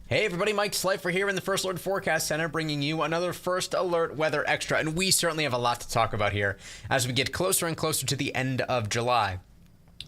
Hey everybody, Mike Slifer here in the First Alert Forecast Center, bringing you another First Alert Weather Extra. And we certainly have a lot to talk about here as we get closer and closer to the end of July.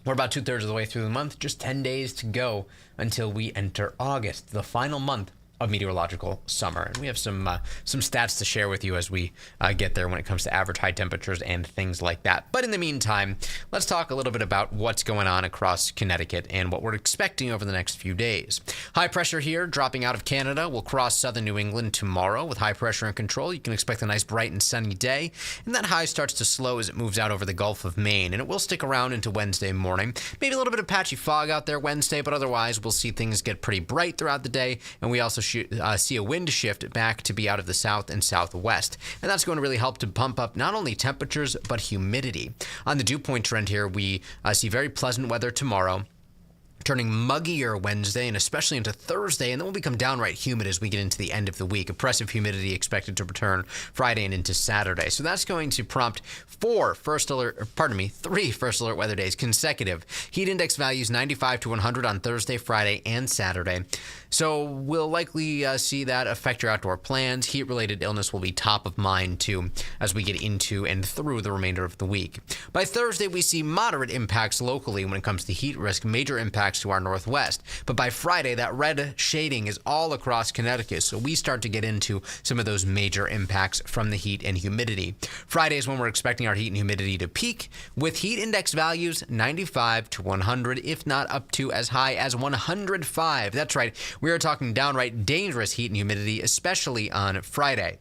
We're about 2/3 of the way through the month, just 10 days to go until we enter August, the final month of meteorological summer. And we have some stats to share with you as we get there when it comes to average high temperatures and things like that. But in the meantime, let's talk a little bit about what's going on across Connecticut and what we're expecting over the next few days. High pressure here dropping out of Canada will cross southern New England tomorrow. With high pressure in control, you can expect a nice bright and sunny day, and that high starts to slow as it moves out over the Gulf of Maine, and it will stick around into Wednesday morning. Maybe a little bit of patchy fog out there Wednesday, but otherwise we'll see things get pretty bright throughout the day, and we also see a wind shift back to be out of the south and southwest. And that's going to really help to pump up not only temperatures, but humidity. On the dew point trend here, we see very pleasant weather tomorrow, turning muggier Wednesday and especially into Thursday, and then we'll become downright humid as we get into the end of the week. Oppressive humidity expected to return Friday and into Saturday. So that's going to prompt three First Alert weather days consecutive. Heat index values 95 to 100 on Thursday, Friday, and Saturday. So we'll likely see that affect your outdoor plans. Heat-related illness will be top of mind, too, as we get into and through the remainder of the week. By Thursday, we see moderate impacts locally when it comes to heat risk, major impacts to our northwest. But by Friday, that red shading is all across Connecticut, so we start to get into some of those major impacts from the heat and humidity. Friday is when we're expecting our heat and humidity to peak, with heat index values 95 to 100, if not up to as high as 105. That's right. We are talking downright dangerous heat and humidity, especially on Friday.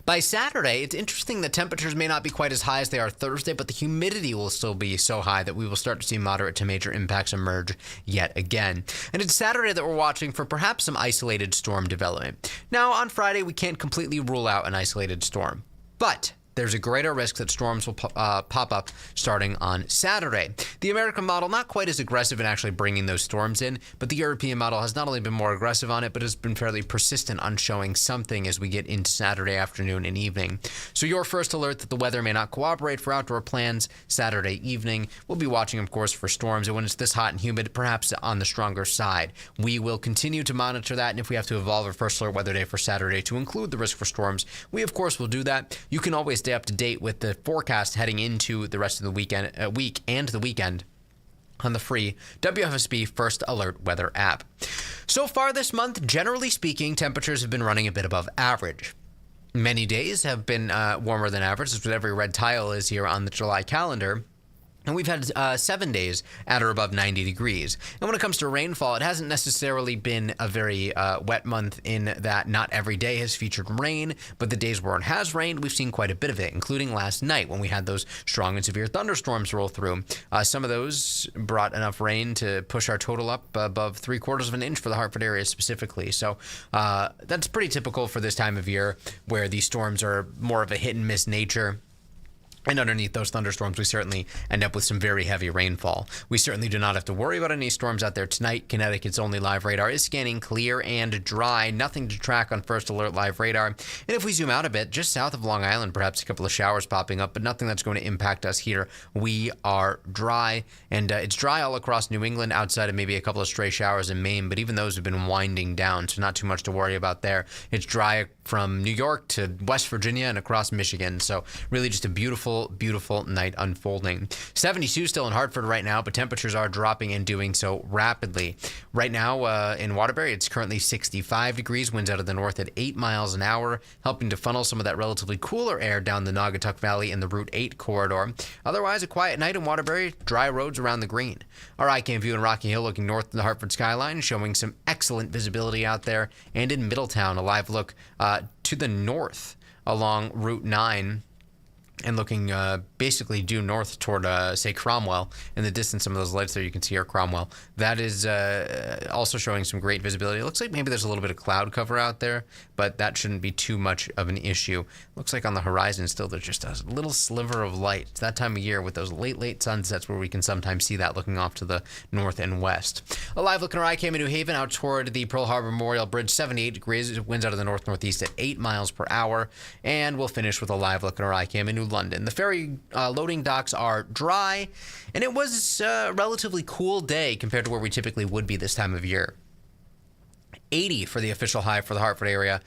By Saturday, it's interesting that temperatures may not be quite as high as they are Thursday, but the humidity will still be so high that we will start to see moderate to major impacts emerge yet again. And it's Saturday that we're watching for perhaps some isolated storm development. Now, on Friday, we can't completely rule out an isolated storm, but there's a greater risk that storms will pop up starting on Saturday. The American model, not quite as aggressive in actually bringing those storms in, but the European model has not only been more aggressive on it, but has been fairly persistent on showing something as we get into Saturday afternoon and evening. So your first alert that the weather may not cooperate for outdoor plans Saturday evening. We'll be watching, of course, for storms, and when it's this hot and humid, perhaps on the stronger side. We will continue to monitor that, and if we have to evolve our first alert weather day for Saturday to include the risk for storms, we, of course, will do that. You can always stay up to date with the forecast heading into the rest of the week and the weekend on the free WFSB First Alert Weather app. So far this month, generally speaking, temperatures have been running a bit above average. Many days have been warmer than average. That's what every red tile is here on the July calendar. And we've had 7 days at or above 90 degrees. And when it comes to rainfall, it hasn't necessarily been a very wet month in that not every day has featured rain, but the days where it has rained, we've seen quite a bit of it, including last night when we had those strong and severe thunderstorms roll through. Some of those brought enough rain to push our total up above 3/4 of an inch for the Hartford area specifically. So that's pretty typical for this time of year where these storms are more of a hit and miss nature. And underneath those thunderstorms, we certainly end up with some very heavy rainfall. We certainly do not have to worry about any storms out there tonight. Connecticut's only live radar is scanning clear and dry. Nothing to track on First Alert Live Radar. And if we zoom out a bit, just south of Long Island, perhaps a couple of showers popping up, but nothing that's going to impact us here. We are dry, and it's dry all across New England outside of maybe a couple of stray showers in Maine, but even those have been winding down, so not too much to worry about there. It's dry from New York to West Virginia and across Michigan, so really just a beautiful night unfolding. 72 still in Hartford right now, but temperatures are dropping and doing so rapidly. Right now in Waterbury, it's currently 65 degrees, winds out of the north at 8 miles an hour, helping to funnel some of that relatively cooler air down the Naugatuck Valley in the Route 8 corridor. Otherwise, a quiet night in Waterbury, dry roads around the green. Our iCam view in Rocky Hill looking north to the Hartford skyline, showing some excellent visibility out there. And in Middletown, a live look to the north along Route 9 and looking basically due north toward, say, Cromwell. In the distance, some of those lights there you can see are Cromwell. That is also showing some great visibility. It looks like maybe there's a little bit of cloud cover out there, but that shouldn't be too much of an issue. Looks like on the horizon still there's just a little sliver of light. It's that time of year with those late sunsets where we can sometimes see that looking off to the north and west. A live look in our iCam in New Haven out toward the Pearl Harbor Memorial Bridge, 78 degrees, winds out of the north-northeast at 8 miles per hour. And we'll finish with a live look in our iCam in New London. The ferry loading docks are dry, and it was a relatively cool day compared to where we typically would be this time of year. 80 for the official high for the Hartford area.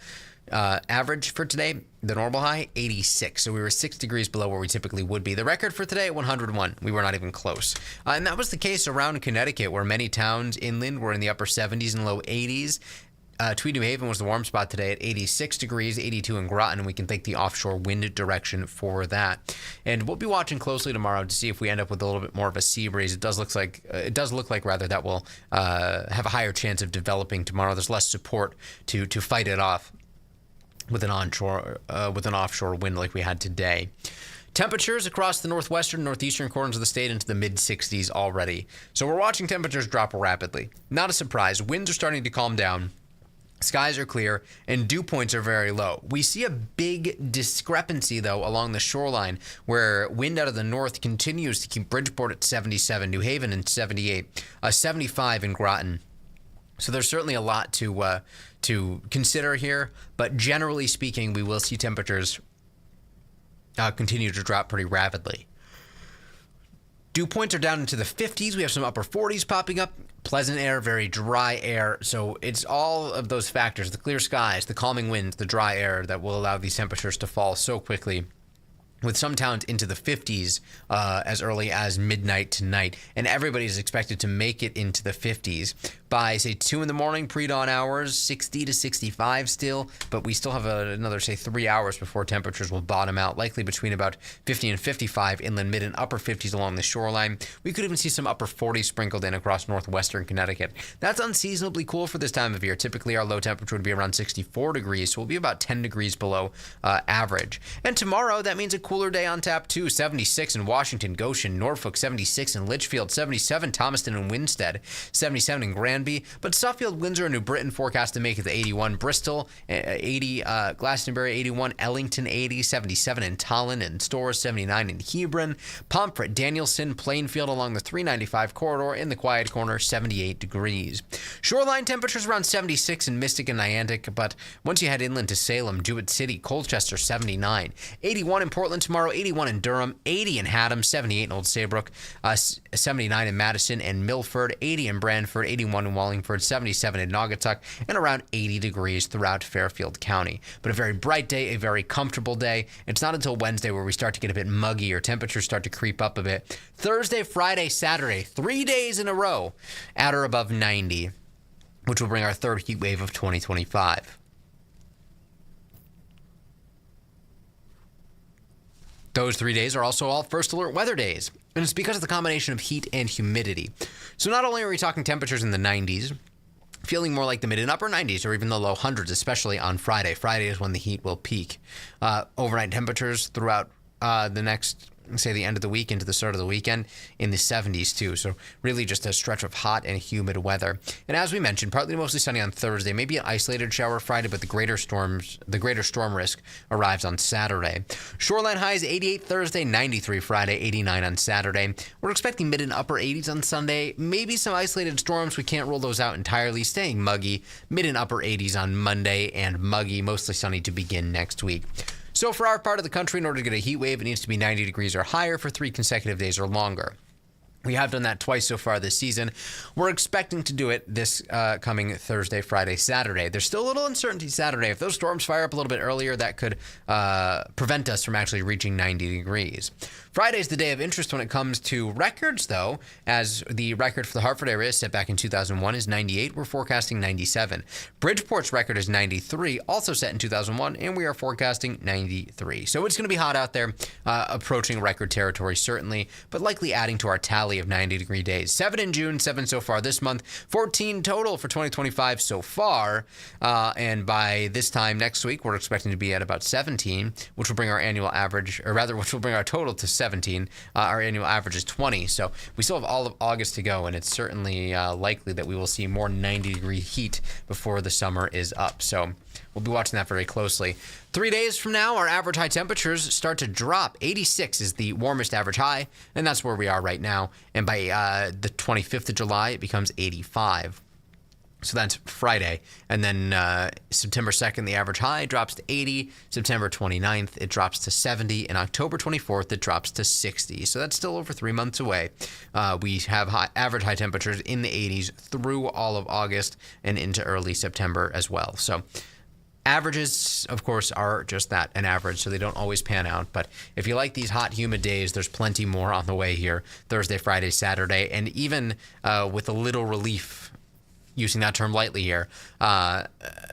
Average for today, the normal high, 86. So we were 6 degrees below where we typically would be. The record for today, 101. We were not even close. And that was the case around Connecticut, where many towns inland were in the upper 70s and low 80s. Tweed, New Haven was the warm spot today at 86 degrees, 82 in Groton, and we can thank the offshore wind direction for that. And we'll be watching closely tomorrow to see if we end up with a little bit more of a sea breeze. It does look like that will have a higher chance of developing tomorrow. There's less support to fight it off with an offshore wind like we had today. Temperatures across the northwestern, northeastern corners of the state into the mid-60s already. So we're watching temperatures drop rapidly. Not a surprise. Winds are starting to calm down. Skies are clear, and dew points are very low. We see a big discrepancy, though, along the shoreline, where wind out of the north continues to keep Bridgeport at 77, New Haven at 78, 75 in Groton. So there's certainly a lot to consider here, but generally speaking, we will see temperatures continue to drop pretty rapidly. Dew points are down into the 50s. We have some upper 40s popping up. Pleasant air, very dry air. So it's all of those factors, the clear skies, the calming winds, the dry air that will allow these temperatures to fall so quickly, with some towns into the 50s as early as midnight tonight. And everybody is expected to make it into the 50s by, say, 2 in the morning, pre-dawn hours, 60 to 65 still. But we still have another, say, 3 hours before temperatures will bottom out, likely between about 50 and 55 inland, mid and upper 50s along the shoreline. We could even see some upper 40s sprinkled in across northwestern Connecticut. That's unseasonably cool for this time of year. Typically, our low temperature would be around 64 degrees, so we'll be about 10 degrees below average. And tomorrow, that means a cooler day on tap too. 76 in Washington, Goshen, Norfolk, 76 in Litchfield, 77 Thomaston and Winstead, 77 in Granby. But Suffield, Windsor, and New Britain forecast to make it to 81. Bristol, 80. Glastonbury, 81. Ellington, 80. 77 in Tallinn and Storrs, 79 in Hebron. Pomfret, Danielson, Plainfield along the 395 corridor in the Quiet Corner, 78 degrees. Shoreline temperatures around 76 in Mystic and Niantic, but once you head inland to Salem, Jewett City, Colchester, 79. 81 in Portland tomorrow, 81 in Durham, 80 in Haddam, 78 in Old Saybrook, 79 in Madison and Milford, 80 in Brantford, 81 in Wallingford, 77 in Naugatuck, and around 80 degrees throughout Fairfield County. But a very bright day, a very comfortable day. It's not until Wednesday where we start to get a bit muggy or temperatures start to creep up a bit. Thursday, Friday, Saturday, 3 days in a row at or above 90, which will bring our third heat wave of 2025. Those 3 days are also all first alert weather days, and it's because of the combination of heat and humidity. So not only are we talking temperatures in the 90s, feeling more like the mid and upper 90s or even the low hundreds, especially on Friday. Friday is when the heat will peak. Overnight temperatures throughout the next, say, the end of the week into the start of the weekend in the 70s too. So really just a stretch of hot and humid weather. And as we mentioned, partly to mostly sunny on Thursday, maybe an isolated shower Friday, but the greater storm risk arrives on Saturday. Shoreline highs 88 Thursday, 93 Friday, 89 on Saturday. We're expecting mid and upper 80s on Sunday. Maybe some isolated storms. We can't rule those out entirely. Staying muggy, mid and upper 80s on Monday and muggy, mostly sunny to begin next week. So for our part of the country, in order to get a heat wave, it needs to be 90 degrees or higher for 3 consecutive days or longer. We have done that twice so far this season. We're expecting to do it this coming Thursday, Friday, Saturday. There's still a little uncertainty Saturday. If those storms fire up a little bit earlier, that could prevent us from actually reaching 90 degrees. Friday's the day of interest when it comes to records, though, as the record for the Hartford area set back in 2001 is 98. We're forecasting 97. Bridgeport's record is 93, also set in 2001, and we are forecasting 93. So it's going to be hot out there, approaching record territory, certainly, but likely adding to our tally of 90-degree days. 7 in June, 7 so far this month, 14 total for 2025 so far, and by this time next week, we're expecting to be at about 17, which will bring our annual average, or rather, which will bring our total to 17. Our annual average is 20, so we still have all of August to go, and it's certainly likely that we will see more 90-degree heat before the summer is up. So we'll be watching that very closely. 3 days from now, our average high temperatures start to drop. 86 is the warmest average high, and that's where we are right now. And by the 25th of July, it becomes 85. So that's Friday. And then September 2nd, the average high drops to 80. September 29th, it drops to 70. And October 24th, it drops to 60. So that's still over 3 months away. We have average high temperatures in the 80s through all of August and into early September as well. So averages, of course, are just that, an average, so they don't always pan out. But if you like these hot, humid days, there's plenty more on the way here. Thursday, Friday, Saturday, and even with a little relief, using that term lightly here,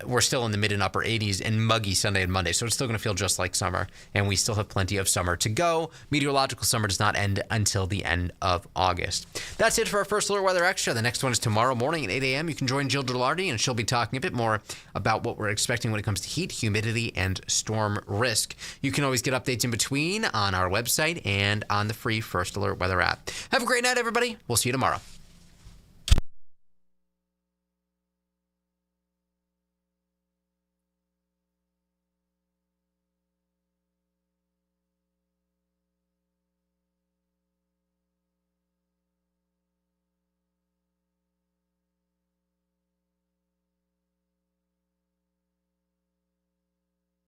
we're still in the mid and upper 80s and muggy Sunday and Monday. So it's still going to feel just like summer, and we still have plenty of summer to go. Meteorological summer does not end until the end of August. That's it for our First Alert Weather Extra. The next one is tomorrow morning at 8 a.m. You can join Jill Gilardi, and she'll be talking a bit more about what we're expecting when it comes to heat, humidity, and storm risk. You can always get updates in between on our website and on the free First Alert Weather app. Have a great night, everybody. We'll see you tomorrow.